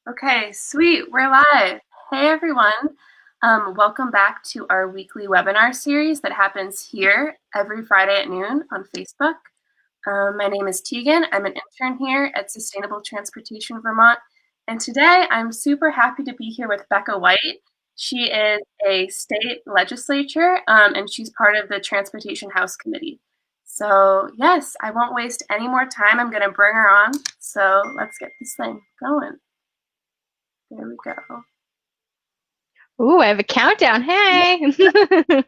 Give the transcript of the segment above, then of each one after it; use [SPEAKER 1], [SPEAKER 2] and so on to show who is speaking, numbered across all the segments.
[SPEAKER 1] Okay, sweet. We're live. Hey, everyone. Welcome back to our weekly webinar series that happens here every Friday at noon on Facebook. My name is Tegan. I'm an intern here at Sustainable Transportation Vermont. And today I'm super happy to be here with Becca White. She is a state legislature and she's part of the Transportation House Committee. So, yes, I won't waste any more time. I'm going to bring her on. So, let's get this thing going. There we go.
[SPEAKER 2] Ooh, I have a countdown. Hey.
[SPEAKER 1] Becca,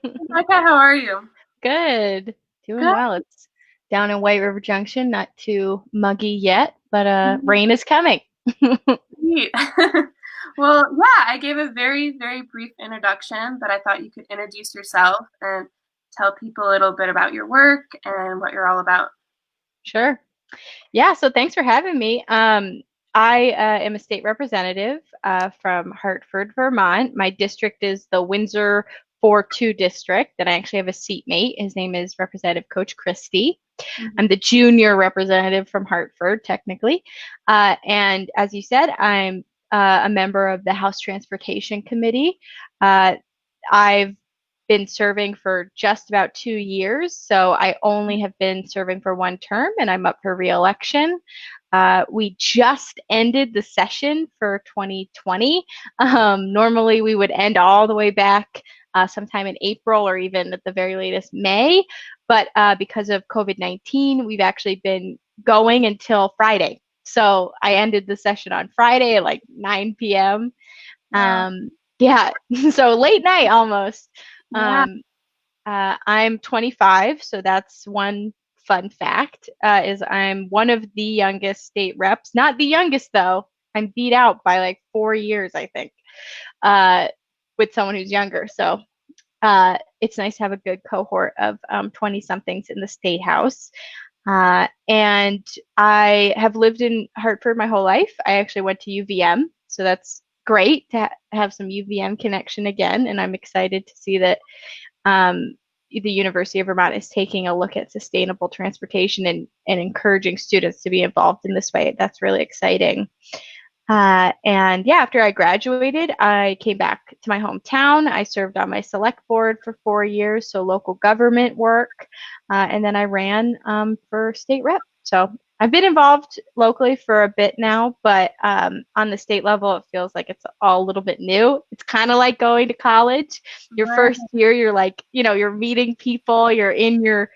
[SPEAKER 1] how are you?
[SPEAKER 2] Good. Doing
[SPEAKER 1] Good.
[SPEAKER 2] well. It's down in White River Junction, not too muggy yet, but rain is coming.
[SPEAKER 1] Neat. Well, yeah, I gave a very, very brief introduction, but I thought you could introduce yourself and tell people a little bit about your work and what you're all about.
[SPEAKER 2] Sure. Yeah, so thanks for having me. I am a state representative from Hartford, Vermont. My district is the Windsor 4-2 district, and I actually have a seatmate. His name is Representative Coach Christie. I'm the junior representative from Hartford, technically. And as you said, I'm a member of the House Transportation Committee. I've been serving for just about 2 years, so I only have been serving for one term, and I'm up for re-election. We just ended the session for 2020. Normally, we would end all the way back sometime in April or even at the very latest May, but because of COVID-19, we've actually been going until Friday. So I ended the session on Friday at like 9 p.m.
[SPEAKER 1] Wow.
[SPEAKER 2] Yeah, so late night almost.
[SPEAKER 1] Yeah.
[SPEAKER 2] I'm 25, so that's one fun fact, is I'm one of the youngest state reps. Not the youngest, though. I'm beat out by like 4 years, I think, uh, with someone who's younger. So it's nice to have a good cohort of 20-somethings in the state house. And I have lived in Hartford my whole life. I actually went to UVM, so that's great to have some UVM connection again. And I'm excited to see that the University of Vermont is taking a look at sustainable transportation and encouraging students to be involved in this way. That's really exciting. And yeah, after I graduated, I came back to my hometown. I served on my select board for 4 years, so local government work, and then I ran for state rep. So I've been involved locally for a bit now, but on the state level, it feels like it's all a little bit new. It's kind of like going to college. Your
[SPEAKER 1] Right.
[SPEAKER 2] first year, you're like, you're meeting people, you're in your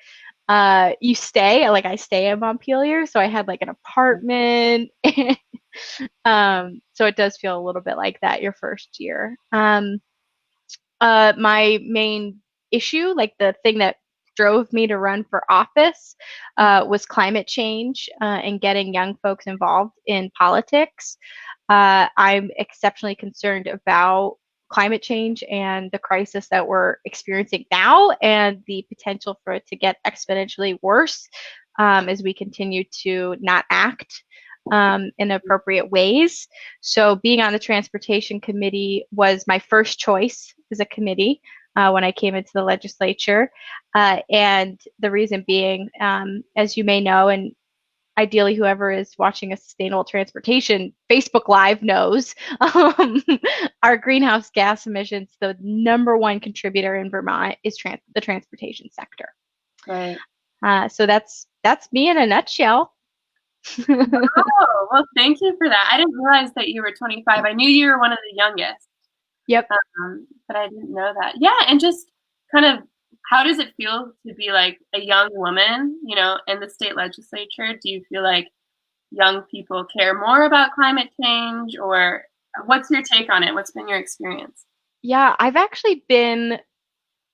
[SPEAKER 2] you stay, like I stay in Montpelier, so I had like an apartment. So it does feel a little bit like that your first year. My main issue, like the thing that drove me to run for office, was climate change and getting young folks involved in politics. I'm exceptionally concerned about climate change and the crisis that we're experiencing now and the potential for it to get exponentially worse as we continue to not act in appropriate ways. So being on the transportation committee was my first choice as a committee when I came into the legislature. And the reason being, as you may know, and ideally whoever is watching a sustainable transportation Facebook Live knows, our greenhouse gas emissions, the number one contributor in Vermont is the transportation sector.
[SPEAKER 1] Right.
[SPEAKER 2] So that's me in a nutshell.
[SPEAKER 1] Oh, well, thank you for that. I didn't realize that you were 25. I knew you were one of the youngest,
[SPEAKER 2] Yep.
[SPEAKER 1] but I didn't know that. Yeah, and just kind of how does it feel to be like a young woman, in the state legislature? Do you feel like young people care more about climate change, or what's your take on it? What's been your experience?
[SPEAKER 2] Yeah, I've actually been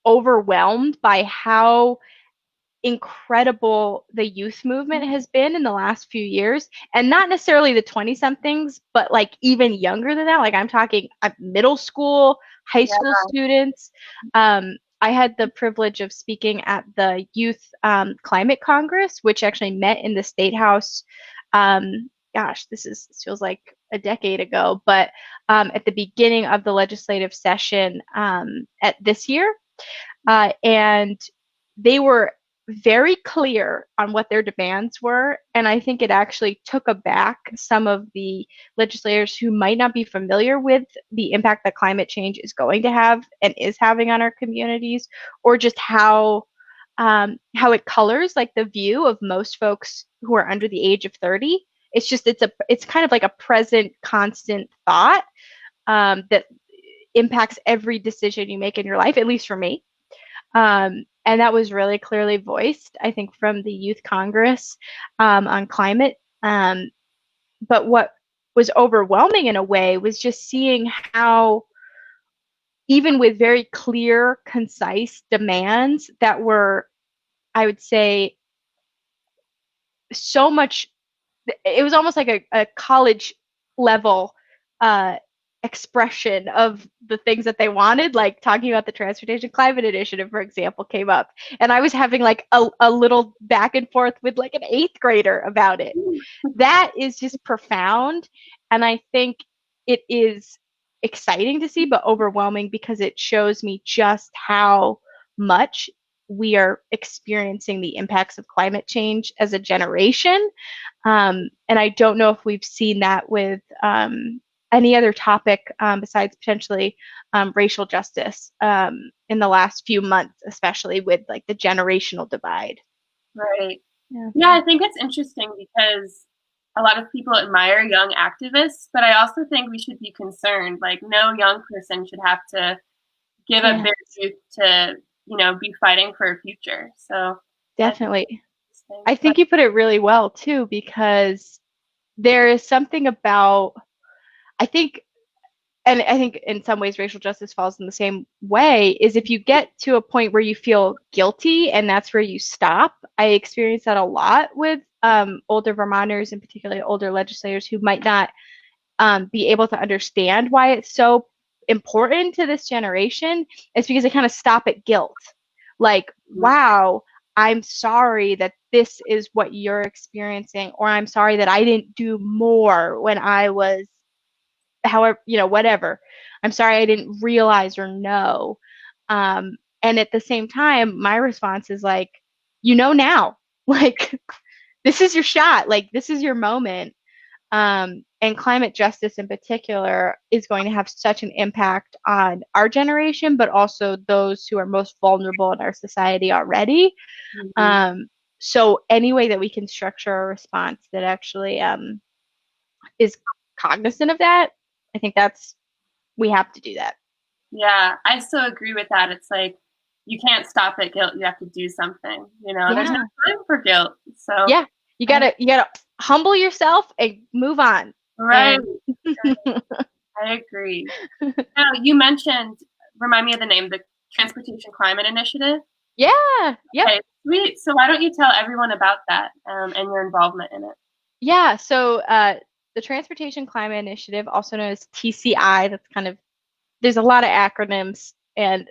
[SPEAKER 2] overwhelmed by how incredible the youth movement has been in the last few years, and not necessarily the 20 somethings, but like even younger than that. Like I'm talking middle school, high
[SPEAKER 1] Yeah.
[SPEAKER 2] school students. I had the privilege of speaking at the Youth Climate Congress, which actually met in the State House. This feels like a decade ago, but at the beginning of the legislative session at this year, and they were very clear on what their demands were. And I think it actually took aback some of the legislators who might not be familiar with the impact that climate change is going to have and is having on our communities, or just how it colors like the view of most folks who are under the age of 30. It's kind of like a present constant thought that impacts every decision you make in your life, at least for me. And that was really clearly voiced, I think, from the Youth Congress on climate. But what was overwhelming in a way was just seeing how, even with very clear, concise demands that were, I would say, so much, it was almost like a college level uh, expression of the things that they wanted, like talking about the Transportation Climate Initiative, for example, came up. And I was having like a little back and forth with like an eighth grader about it. That is just profound. And I think it is exciting to see, but overwhelming because it shows me just how much we are experiencing the impacts of climate change as a generation. And I don't know if we've seen that with any other topic besides potentially racial justice in the last few months, especially with like the generational divide.
[SPEAKER 1] Right.
[SPEAKER 2] Yeah.
[SPEAKER 1] Yeah, I think it's interesting because a lot of people admire young activists, but I also think we should be concerned. Like, no young person should have to give up
[SPEAKER 2] Yeah,
[SPEAKER 1] their youth to, be fighting for a future. So I think
[SPEAKER 2] definitely.
[SPEAKER 1] it's interesting.
[SPEAKER 2] I think you put it really well too, because there is something about, I think, and I think in some ways racial justice falls in the same way, is if you get to a point where you feel guilty and that's where you stop. I experience that a lot with older Vermonters, and particularly older legislators who might not be able to understand why it's so important to this generation. It's because they kind of stop at guilt. Like, wow, I'm sorry that this is what you're experiencing, or I'm sorry that I didn't do more when I was, however, whatever. I'm sorry I didn't realize or know. And at the same time, my response is like, now, like, this is your shot, like, this is your moment. And climate justice in particular is going to have such an impact on our generation, but also those who are most vulnerable in our society already.
[SPEAKER 1] Mhm.
[SPEAKER 2] So any way that we can structure a response that actually is cognizant of that, I think we have to do that.
[SPEAKER 1] Yeah, I so agree with that. It's like you can't stop at guilt. You have to do something. There's no
[SPEAKER 2] Yeah,
[SPEAKER 1] time for guilt. So,
[SPEAKER 2] yeah. You
[SPEAKER 1] I,
[SPEAKER 2] gotta humble yourself and move on.
[SPEAKER 1] right,
[SPEAKER 2] And
[SPEAKER 1] I agree. Now, you mentioned, remind me of the name, the Transportation Climate Initiative.
[SPEAKER 2] yeah, yep.
[SPEAKER 1] Okay, sweet. So why don't you tell everyone about that and your involvement in it?
[SPEAKER 2] Yeah, so the Transportation Climate Initiative, also known as TCI, that's kind of, there's a lot of acronyms, and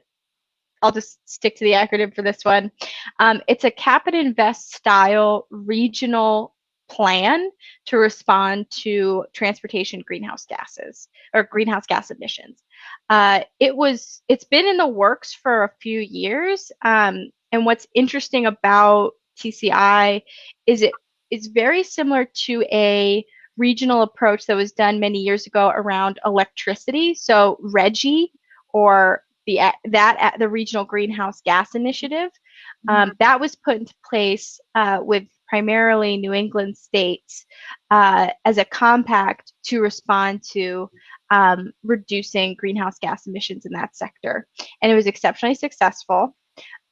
[SPEAKER 2] I'll just stick to the acronym for this one. It's a cap and invest style regional plan to respond to transportation greenhouse gases or greenhouse gas emissions. It's been in the works for a few years, and what's interesting about TCI is it's very similar to a regional approach that was done many years ago around electricity. So RGGI, or the regional greenhouse gas initiative, that was put into place with primarily New England states as a compact to respond to reducing greenhouse gas emissions in that sector, and it was exceptionally successful.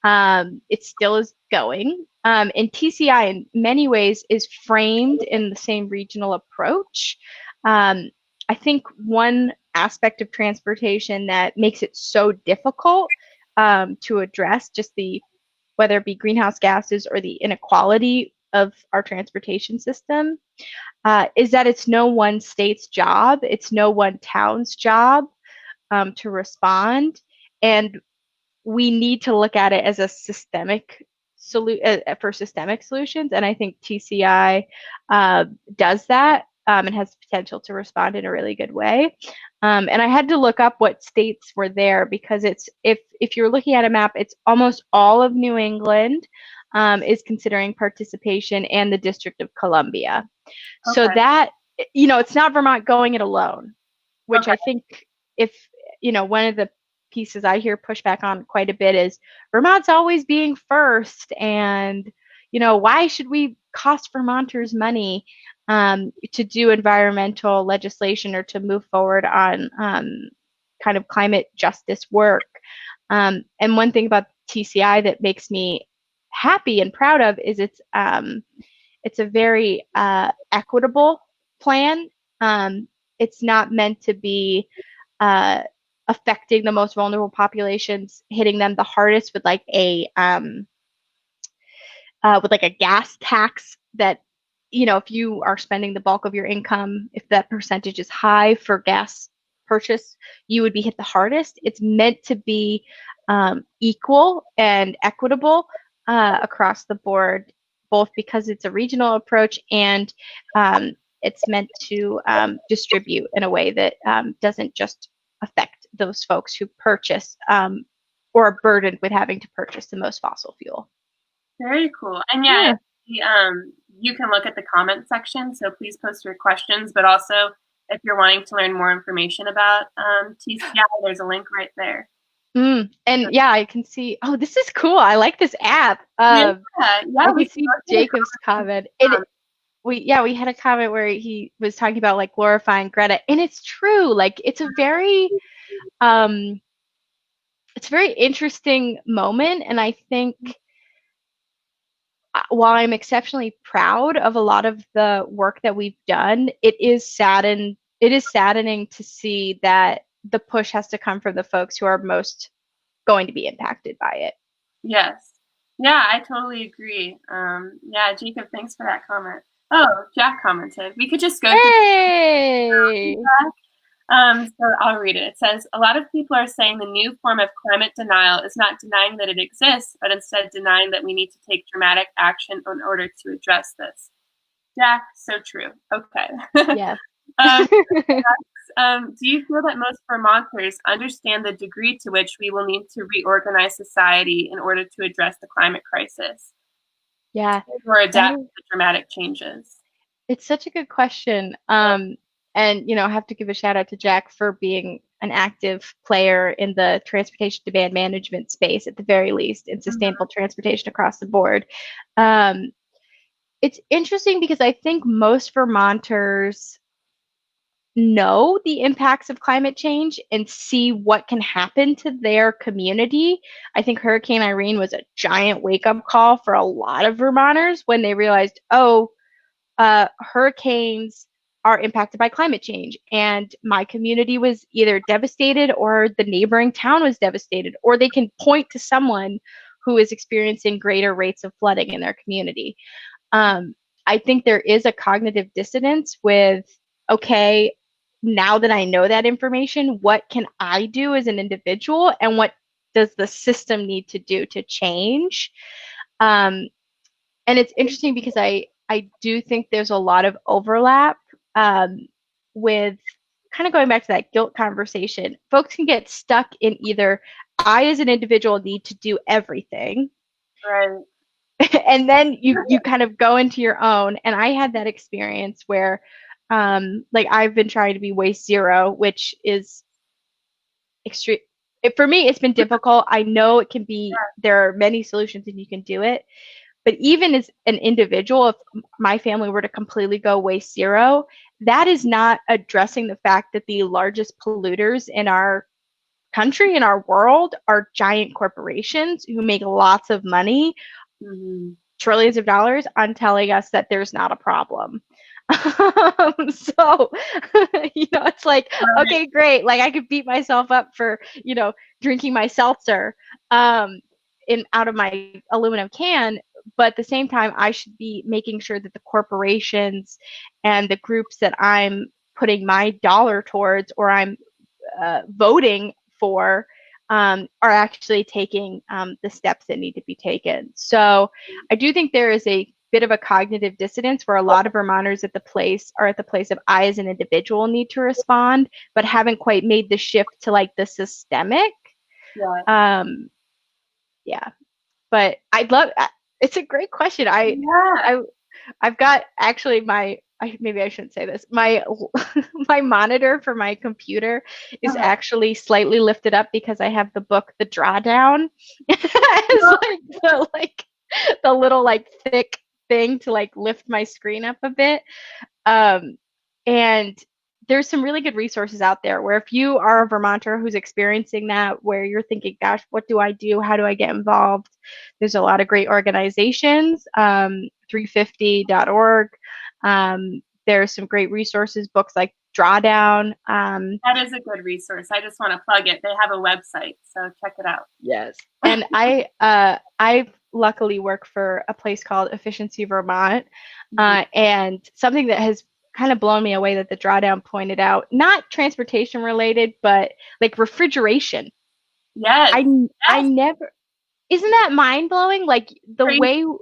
[SPEAKER 2] It still is going. And TCI, in many ways, is framed in the same regional approach. I think one aspect of transportation that makes it so difficult to address, just whether it be greenhouse gases or the inequality of our transportation system, is that it's no one state's job, it's no one town's job to respond. And we need to look at it as a systemic for systemic solutions, and I think TCI does that, and has potential to respond in a really good way. And I had to look up what states were there, because it's if you're looking at a map, it's almost all of New England, is considering participation, and the District of Columbia. So
[SPEAKER 1] Okay.
[SPEAKER 2] that, it's not Vermont going it alone, which I
[SPEAKER 1] Okay.
[SPEAKER 2] think, if, one of the pieces I hear pushback on quite a bit is Vermont's always being first, and, why should we cost Vermonters money to do environmental legislation or to move forward on kind of climate justice work. And one thing about TCI that makes me happy and proud of is it's a very equitable plan. It's not meant to be uh, affecting the most vulnerable populations, hitting them the hardest with like a gas tax that, if you are spending the bulk of your income, if that percentage is high for gas purchase, you would be hit the hardest. It's meant to be equal and equitable across the board, both because it's a regional approach and it's meant to distribute in a way that doesn't just affect those folks who purchase or are burdened with having to purchase the most fossil fuel.
[SPEAKER 1] Very cool. And yeah,
[SPEAKER 2] Yeah.
[SPEAKER 1] you can look at the comment section, so please post your questions. But also, if you're wanting to learn more information about TCI, there's a link right there.
[SPEAKER 2] And yeah, I can see. Oh, this is cool. I like this app.
[SPEAKER 1] Yeah,
[SPEAKER 2] I
[SPEAKER 1] yeah, we
[SPEAKER 2] can
[SPEAKER 1] can
[SPEAKER 2] see
[SPEAKER 1] look at the
[SPEAKER 2] Jacob's comment. And
[SPEAKER 1] comments.
[SPEAKER 2] we had a comment where he was talking about like glorifying Greta, and it's true. Like um it's a very interesting moment, and I think while I'm exceptionally proud of a lot of the work that we've done, it is saddening to see that the push has to come from the folks who are most going to be impacted by it.
[SPEAKER 1] Yes. Yeah, I totally agree. Yeah, Jacob, thanks for that comment. Oh, Jack commented. We could just go through
[SPEAKER 2] Hey!
[SPEAKER 1] that. So I'll read it. It says, a lot of people are saying the new form of climate denial is not denying that it exists, but instead denying that we need to take dramatic action in order to address this. Jack, so true. Okay.
[SPEAKER 2] Yeah.
[SPEAKER 1] um, do you feel that most Vermonters understand the degree to which we will need to reorganize society in order to address the climate crisis
[SPEAKER 2] Yeah.
[SPEAKER 1] or adapt to dramatic changes?
[SPEAKER 2] It's such a good question. And I have to give a shout out to Jack for being an active player in the transportation demand management space, at the very least, in sustainable transportation across the board. Um, it's interesting because I think most Vermonters know the impacts of climate change and see what can happen to their community. I think Hurricane Irene was a giant wake up call for a lot of Vermonters when they realized, oh, hurricanes are impacted by climate change. And my community was either devastated or the neighboring town was devastated, or they can point to someone who is experiencing greater rates of flooding in their community. I think there is a cognitive dissonance with, okay, now that I know that information, what can I do as an individual, and what does the system need to do to change? And it's interesting because I do think there's a lot of overlap with kind of going back to that guilt conversation. Folks can get stuck in either I as an individual need to do everything,
[SPEAKER 1] Right.
[SPEAKER 2] and then you kind of go into your own. And I had that experience where like I've been trying to be waste zero, which is extreme. For me, it's been difficult. I know it can be, there are many solutions and you can do it. But even as an individual, if my family were to completely go waste zero, that is not addressing the fact that the largest polluters in our country, in our world, are giant corporations who make lots of money, trillions of dollars, on telling us that there's not a problem. So, it's like, okay, great. Like I could beat myself up for, drinking my seltzer out of my aluminum can, but at the same time, I should be making sure that the corporations and the groups that I'm putting my dollar towards, or I'm voting for, are actually taking the steps that need to be taken. So I do think there is a bit of a cognitive dissonance where a lot of Vermonters are at the place of I as an individual need to respond, but haven't quite made the shift to like the systemic.
[SPEAKER 1] Yeah.
[SPEAKER 2] Yeah. But I'd love, It's a great question.
[SPEAKER 1] Yeah.
[SPEAKER 2] I I've got actually maybe I shouldn't say this. My my monitor for my computer is
[SPEAKER 1] Uh-huh.
[SPEAKER 2] actually slightly lifted up because I have the book The Drawdown. It's
[SPEAKER 1] Well,
[SPEAKER 2] the little like thick thing to like lift my screen up a bit. Um, and there's some really good resources out there where if you are a Vermonter who's experiencing that, where you're thinking, gosh, what do I do? How do I get involved? There's a lot of great organizations, 350.org. There's some great resources, books like Drawdown.
[SPEAKER 1] that is a good resource. I just want to plug it. They have a website, so check it out.
[SPEAKER 2] Yes. And I luckily work for a place called Efficiency Vermont,
[SPEAKER 1] Mhm.
[SPEAKER 2] and something that has kind of blown me away that the drawdown pointed out, not transportation related, but like refrigeration.
[SPEAKER 1] Yes.
[SPEAKER 2] I
[SPEAKER 1] Yes.
[SPEAKER 2] never isn't that mind blowing? Like the
[SPEAKER 1] Crazy.
[SPEAKER 2] way who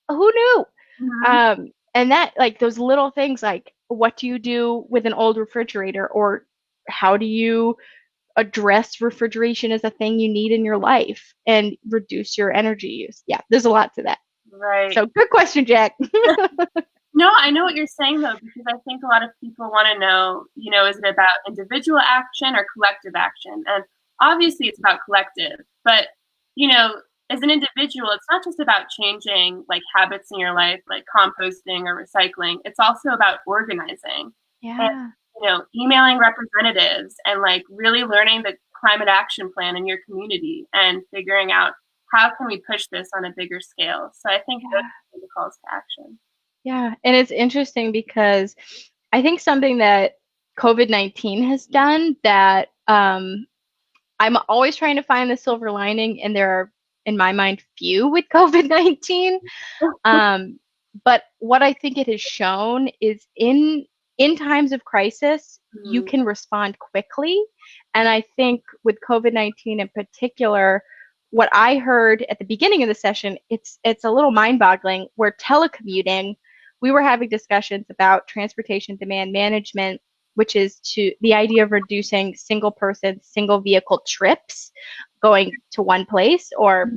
[SPEAKER 2] knew?
[SPEAKER 1] Mhm.
[SPEAKER 2] And that like those little things like what do you do with an old refrigerator, or how do you address refrigeration as a thing you need in your life and reduce your energy use. Yeah, there's a lot to that.
[SPEAKER 1] Right.
[SPEAKER 2] So good question, Jack.
[SPEAKER 1] No, I know what you're saying though, because I think a lot of people want to know, is it about individual action or collective action? And obviously it's about collective, but you know, as an individual, it's not just about changing like habits in your life, like composting or recycling. It's also about organizing and
[SPEAKER 2] Yeah.
[SPEAKER 1] emailing representatives and like really learning the climate action plan in your community and figuring out how can we push this on a bigger scale. So I think those
[SPEAKER 2] Yeah.
[SPEAKER 1] are the calls to action.
[SPEAKER 2] Yeah. And it's interesting because I think something that COVID-19 has done that I'm always trying to find the silver lining, and there are, in my mind, few with COVID-19. Um, but what I think it has shown is in times of crisis, you
[SPEAKER 1] Mhm.
[SPEAKER 2] can respond quickly. And I think with COVID-19 in particular, what I heard at the beginning of the session, it's a little mind-boggling where telecommuting, we were having discussions about transportation demand management, which is to the idea of reducing single person, single vehicle trips going to one place or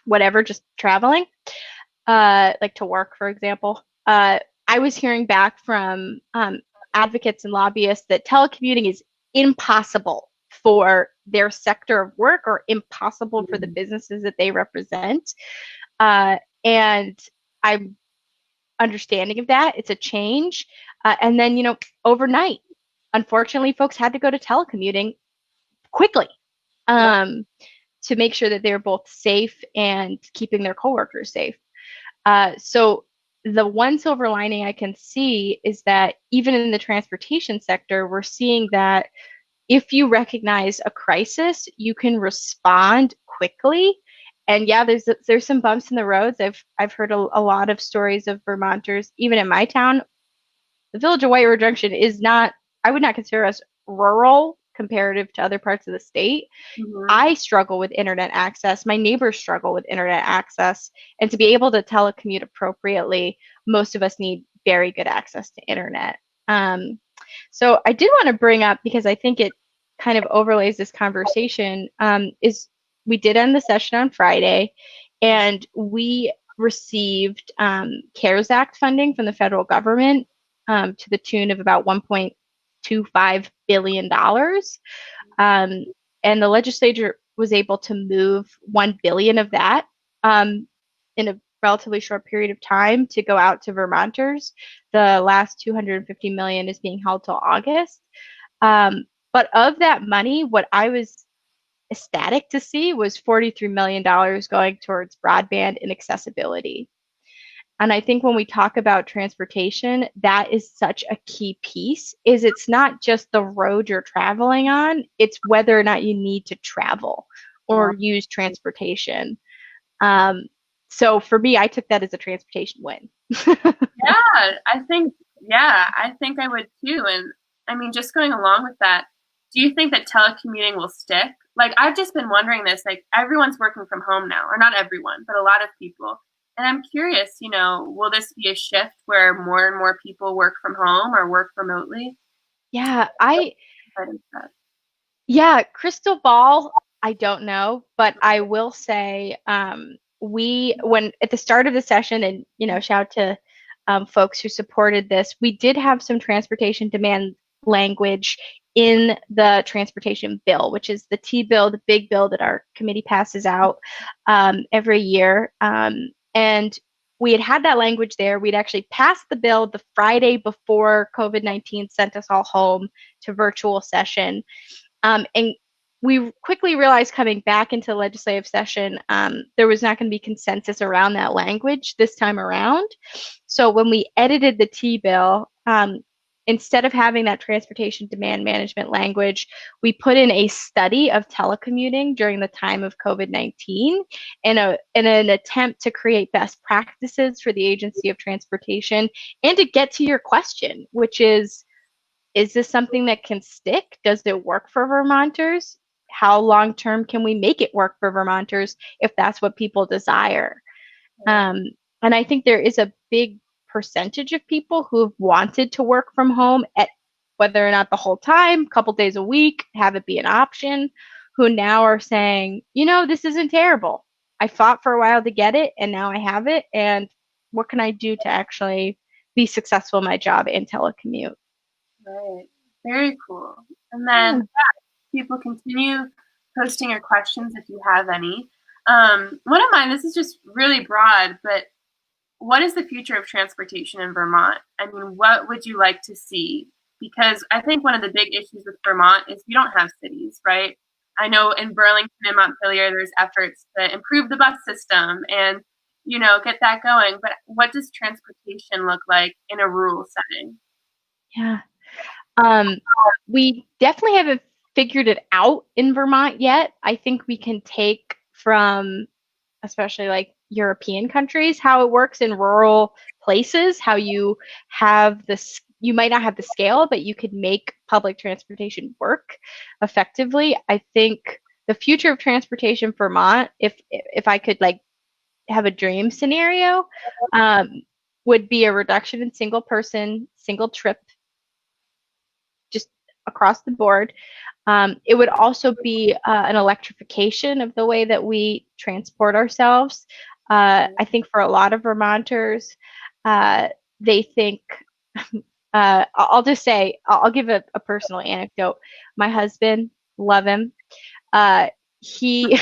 [SPEAKER 2] whatever, just traveling like to work, for example. I was hearing back from advocates and lobbyists that telecommuting is impossible for their sector of work or impossible for the
[SPEAKER 1] Mhm.
[SPEAKER 2] businesses that they represent. And I'm understanding of that. It's a change. And then, overnight, unfortunately, folks had to go to telecommuting quickly
[SPEAKER 1] Yeah.
[SPEAKER 2] um, to make sure that they were both safe and keeping their coworkers safe. So the one silver lining I can see is that even in the transportation sector, we're seeing that if you recognize a crisis, you can respond quickly. And yeah, there's some bumps in the roads. I've heard a lot of stories of Vermonters, even in my town. The village of White River Junction is not, I would not consider us rural comparative to other parts of the state.
[SPEAKER 1] Mhm.
[SPEAKER 2] I struggle with internet access. My neighbors struggle with internet access. And to be able to telecommute appropriately, most of us need very good access to internet. Um, so I did want to bring up, because I think it kind of overlays this conversation, is we did end the session on Friday, and we received CARES Act funding from the federal government to the tune of about $1.25 billion. Um, and the legislature was able to move 1 billion of that in a relatively short period of time to go out to Vermonters. The last 250 million is being held till August. But of that money, what I was ecstatic to see was $43 million going towards broadband and accessibility. And I think when we talk about transportation, that is such a key piece, is it's not just the road you're traveling on, it's whether or not you need to travel
[SPEAKER 1] Yeah.
[SPEAKER 2] or use transportation. Um, so for me, I took that as a transportation win.
[SPEAKER 1] Yeah, I think I would too. And I mean, just going along with that, do you think that telecommuting will stick? Like, I've just been wondering this. Like, everyone's working from home now, or not everyone, but a lot of people. And I'm curious, will this be a shift where more and more people work from home or work remotely?
[SPEAKER 2] Yeah,
[SPEAKER 1] That.
[SPEAKER 2] yeah, crystal ball, I don't know, but I will say when at the start of the session, and shout out to folks who supported this, we did have some transportation demand language in the transportation bill, which is the T bill, the big bill that our committee passes out every year. And we had that language there. We'd actually passed the bill the Friday before COVID-19 sent us all home to virtual session. And we quickly realized coming back into legislative session, there was not going to be consensus around that language this time around. So when we edited the T bill, instead of having that transportation demand management language, we put in a study of telecommuting during the time of COVID-19 in an attempt to create best practices for the Agency of Transportation and to get to your question, which is this something that can stick? Does it work for Vermonters? How long term can we make it work for Vermonters if that's what people desire? Um, and I think there is a big percentage of people who have wanted to work from home at whether or not the whole time, a couple days a week, have it be an option, who now are saying, this isn't terrible. I fought for a while to get it, and now I have it. And what can I do to actually be successful in my job and telecommute?
[SPEAKER 1] Right. Very cool. And then people continue posting your questions if you have any. One of mine, this is just really broad, but what is the future of transportation in Vermont? I mean, what would you like to see? Because I think one of the big issues with Vermont is we don't have cities, right? I know in Burlington and Montpelier, there's efforts to improve the bus system and, get that going. But what does transportation look like in a rural setting?
[SPEAKER 2] Yeah. We definitely haven't figured it out in Vermont yet. I think we can take from especially like European countries how it works in rural places, how you have this, you might not have the scale, but you could make public transportation work effectively. I think the future of transportation for Vermont, if I could like have a dream scenario, would be a reduction in single person, single trip, just across the board. It would also be an electrification of the way that we transport ourselves. I think for a lot of Vermonters, they think, I'll just say, I'll give a personal anecdote. My husband, love him. He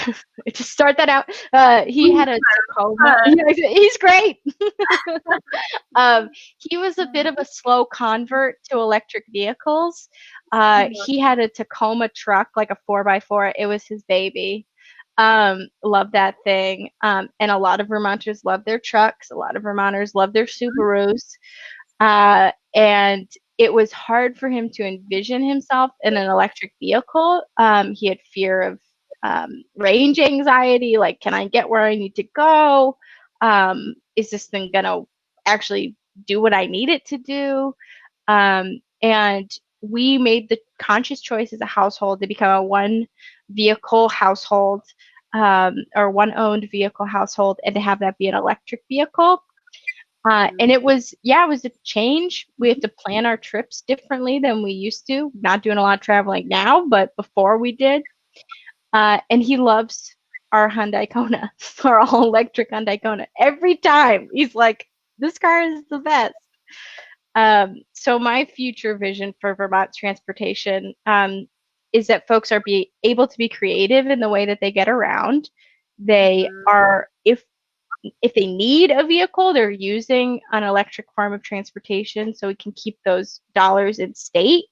[SPEAKER 2] to start that out, he had a Tacoma. He's great. He was a bit of a slow convert to electric vehicles. He had a Tacoma truck, like a 4x4. It was his baby. Love that thing. And a lot of Vermonters love their trucks. A lot of Vermonters love their Subarus. And it was hard for him to envision himself in an electric vehicle. He had fear of range anxiety, like, can I get where I need to go? Is this thing going to actually do what I need it to do? And we made the conscious choice as a household to become a one vehicle household, or one owned vehicle household, and to have that be an electric vehicle. And it was a change. We have to plan our trips differently than we used to. Not doing a lot of traveling now, but before we did. And he loves our Hyundai Kona, our all electric Hyundai Kona. Every time he's like, this car is the best. So my future vision for Vermont transportation is that folks are able to be creative in the way that they get around. They are, if they need a vehicle, they're using an electric form of transportation so we can keep those dollars in state.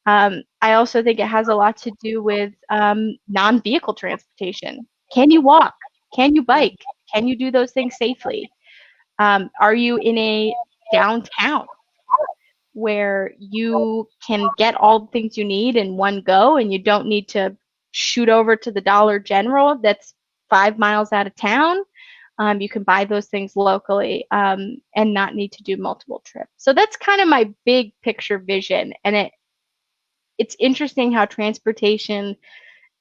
[SPEAKER 2] I also think it has a lot to do with non-vehicle transportation. Can you walk? Can you bike? Can you do those things safely? Are you in a downtown where you can get all the things you need in one go and you don't need to shoot over to the Dollar General that's 5 miles out of town? You can buy those things locally and not need to do multiple trips. So that's kind of my big picture vision. And it's interesting how transportation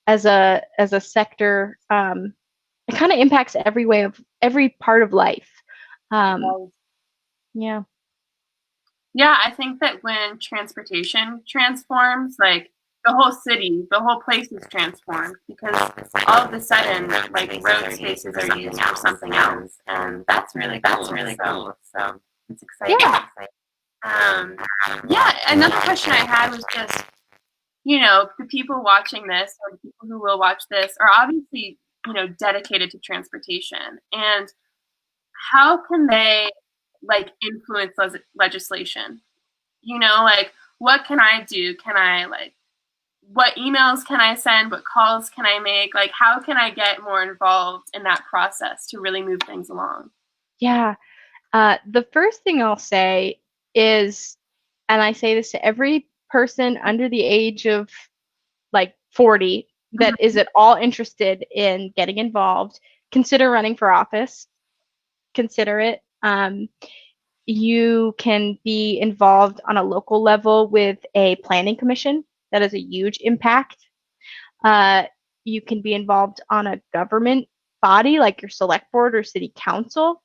[SPEAKER 2] as a sector, it kind of impacts every part of life.
[SPEAKER 1] Yeah, I think that when transportation transforms, like the whole city, the whole place is transformed because all of a sudden, like road spaces are used for something else, and that's really cool. So it's exciting.
[SPEAKER 2] Yeah.
[SPEAKER 1] Um, yeah. Another question I had was just, the people watching this or the people who will watch this are obviously, dedicated to transportation, and how can they like influence legislation? Like what can I do? Can I like what emails can I send? What calls can I make? Like, how can I get more involved in that process to really move things along?
[SPEAKER 2] Yeah. The first thing I'll say is, and I say this to every person under the age of like 40 that is at all interested in getting involved, consider running for office. Consider it. You can be involved on a local level with a planning commission. That is a huge impact. Uh, you can be involved on a government body like your select board or city council.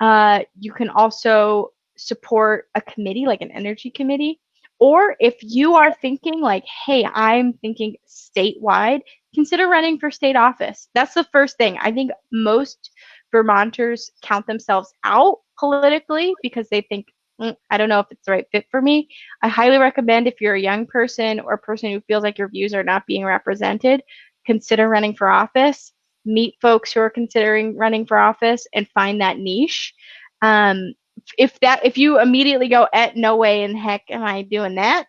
[SPEAKER 2] You can also support a committee like an energy committee. Or if you are thinking like, hey, I'm thinking statewide, consider running for state office. That's the first thing. I think most Vermonters count themselves out politically because they think, I don't know if it's the right fit for me. I highly recommend if you're a young person or a person who feels like your views are not being represented, consider running for office, meet folks who are considering running for office, and find that niche. Um, if you immediately go, no way in heck am I doing that.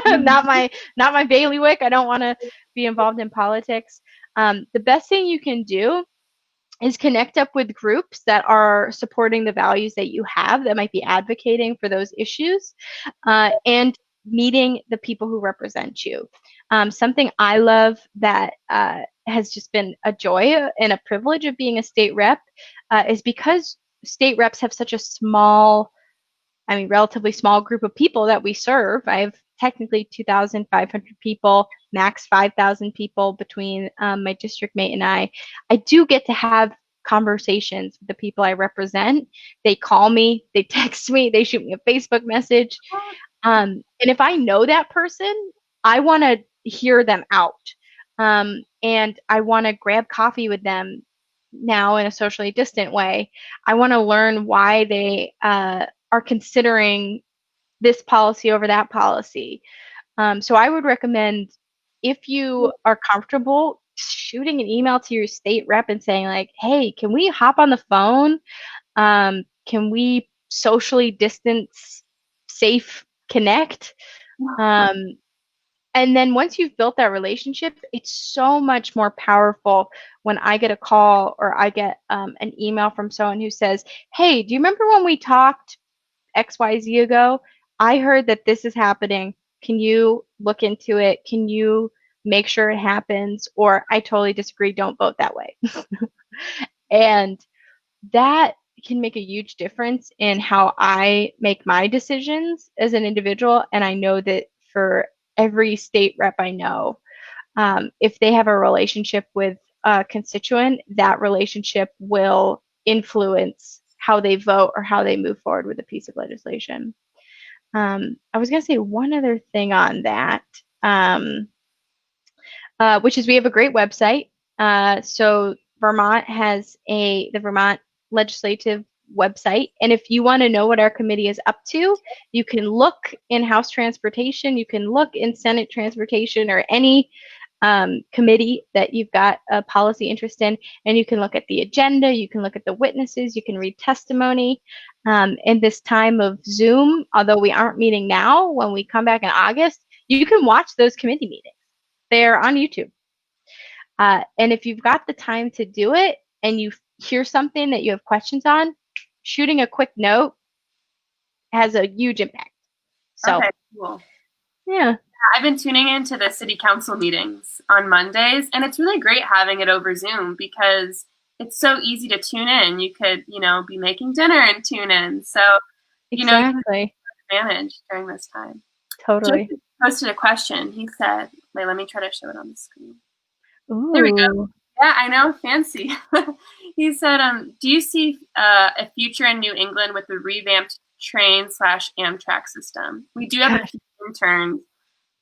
[SPEAKER 2] Not my bailiwick. I don't want to be involved in politics. The best thing you can do is connect up with groups that are supporting the values that you have, that might be advocating for those issues, and meeting the people who represent you. Something I love that has just been a joy and a privilege of being a state rep is because state reps have such a relatively small group of people that we serve. I have technically 2,500 people, max 5,000 people between my district mate and I. I do get to have conversations with the people I represent. They call me, they text me, they shoot me a Facebook message. And if I know that person, I want to hear them out. And I want to grab coffee with them now in a socially distant way. I want to learn why they are considering this policy over that policy. So I would recommend, if you are comfortable, shooting an email to your state rep and saying like, hey, can we hop on the phone? Can we socially distance, safe connect? Um, and then once you've built that relationship, it's so much more powerful when I get a call or I get an email from someone who says, hey, do you remember when we talked XYZ ago? I heard that this is happening. Can you look into it? Can you make sure it happens? Or I totally disagree. Don't vote that way. And that can make a huge difference in how I make my decisions as an individual. And I know that for every state rep I know, if they have a relationship with a constituent, that relationship will influence how they vote or how they move forward with a piece of legislation. I was going to say one other thing on that, which is we have a great website. So Vermont has the Vermont Legislative website. And if you want to know what our committee is up to, you can look in House Transportation, you can look in Senate Transportation, or any committee that you've got a policy interest in, and you can look at the agenda, you can look at the witnesses, you can read testimony. In this time of Zoom, although we aren't meeting now, when we come back in August, you can watch those committee meetings. They're on YouTube. And if you've got the time to do it and you hear something that you have questions on, shooting a quick note has a huge impact. So,
[SPEAKER 1] okay, cool.
[SPEAKER 2] Yeah.
[SPEAKER 1] I've been tuning into the city council meetings on Mondays, and it's really great having it over Zoom because it's so easy to tune in. You could, be making dinner and tune in. So,
[SPEAKER 2] Exactly.
[SPEAKER 1] Advantage during this time.
[SPEAKER 2] Totally.
[SPEAKER 1] Joseph posted a question. He said, wait, let me try to show it on the screen.
[SPEAKER 2] Ooh.
[SPEAKER 1] There we go. Yeah, I know, fancy. He said, do you see a future in New England with the revamped train/Amtrak system? We do have a few interns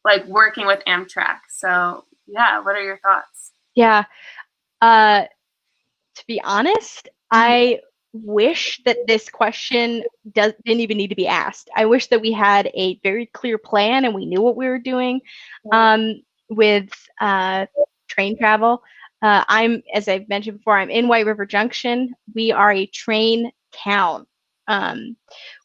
[SPEAKER 1] like working with Amtrak. So yeah, what are your thoughts?
[SPEAKER 2] Yeah. Uh, to be honest, I wish that this question didn't even need to be asked. I wish that we had a very clear plan and we knew what we were doing with train travel. As I've mentioned before, I'm in White River Junction. We are a train town.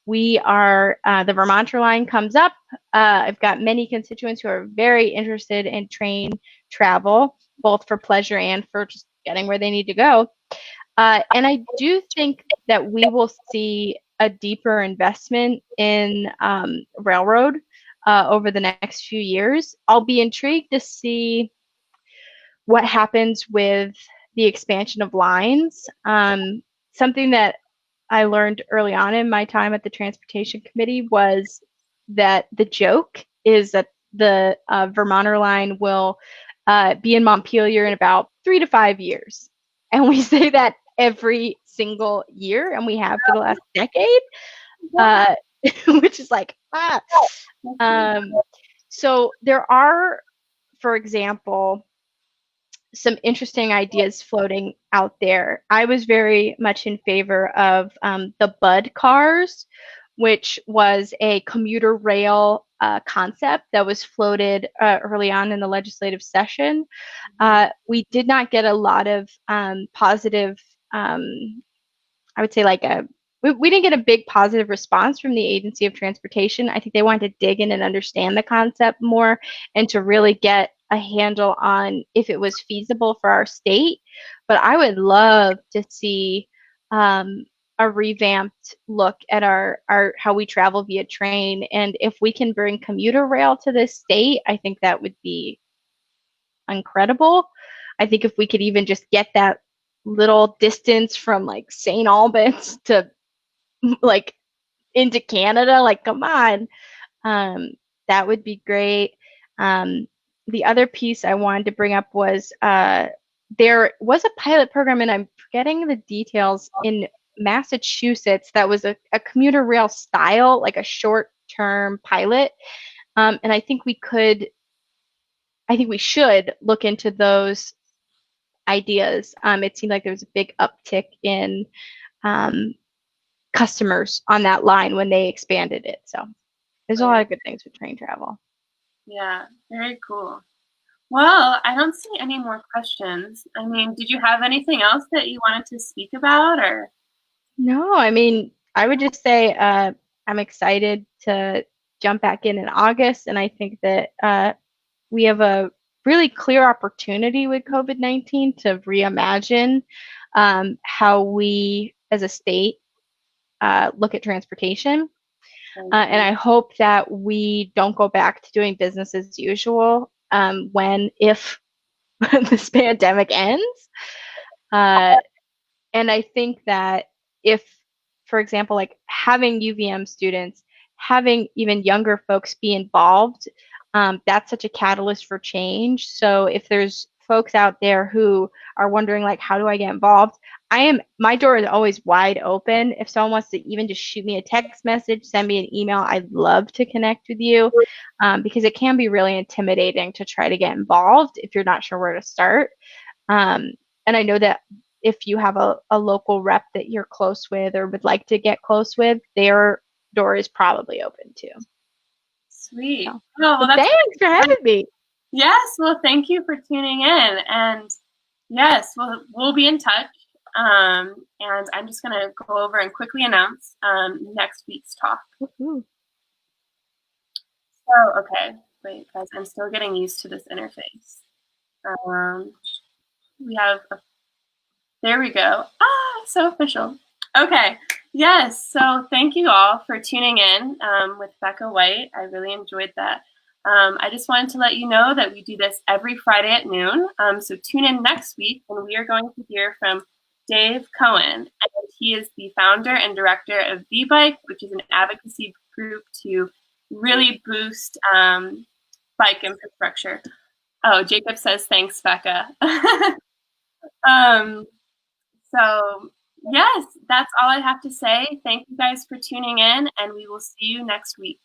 [SPEAKER 2] We are, the Vermonter line comes up. I've got many constituents who are very interested in train travel, both for pleasure and for just getting where they need to go. And I do think that we will see a deeper investment in railroad over the next few years. I'll be intrigued to see what happens with the expansion of lines. Something that I learned early on in my time at the Transportation Committee was that the joke is that the Vermonter line will be in Montpelier in about 3 to 5 years. And we say that every single year, and we have for the last decade, uh, which is like, ah. So there are, for example, some interesting ideas floating out there. I was very much in favor of the Bud cars, which was a commuter rail concept that was floated early on in the legislative session. We did not get a lot of positive, I would say, like we didn't get a big positive response from the Agency of Transportation. I think they wanted to dig in and understand the concept more and to really get a handle on if it was feasible for our state. But I would love to see a revamped look at our how we travel via train. And if we can bring commuter rail to this state, I think that would be incredible. I think if we could even just get that little distance from like St. Albans to like into Canada, like come on, that would be great. The other piece I wanted to bring up was there was a pilot program, and I'm forgetting the details, in Massachusetts that was a commuter rail style, like a short-term pilot. And I think we should look into those ideas. It seemed like there was a big uptick in customers on that line when they expanded it. So there's a lot of good things with train travel.
[SPEAKER 1] Yeah, very cool. Well, I don't see any more questions. I mean, did you have anything else that you wanted to speak about, or?
[SPEAKER 2] No, I mean, I would just say I'm excited to jump back in August, and I think that we have a really clear opportunity with COVID-19 to reimagine how we as a state look at transportation. And I hope that we don't go back to doing business as usual if this pandemic ends. And I think that if, for example, like having UVM students, having even younger folks be involved, that's such a catalyst for change. So if there's folks out there who are wondering, like, how do I get involved? My door is always wide open. If someone wants to even just shoot me a text message, send me an email, I'd love to connect with you, because it can be really intimidating to try to get involved if you're not sure where to start. And I know that if you have a local rep that you're close with or would like to get close with, their door is probably open too.
[SPEAKER 1] Sweet.
[SPEAKER 2] So,
[SPEAKER 1] Oh, well,
[SPEAKER 2] thanks for having me.
[SPEAKER 1] Yes, well, thank you for tuning in. And yes, we'll be in touch. And I'm just going to go over and quickly announce next week's talk.
[SPEAKER 2] Woo-hoo.
[SPEAKER 1] So, okay, wait, guys, I'm still getting used to this interface. There we go. So official. Okay, yes, so thank you all for tuning in with Becca White. I really enjoyed that. I just wanted to let you know that we do this every Friday at noon. So tune in next week when we are going to hear from Dave Cohen. And he is the founder and director of V-Bike, which is an advocacy group to really boost bike infrastructure. Oh, Jacob says, thanks, Becca. So yes, that's all I have to say. Thank you guys for tuning in, and we will see you next week.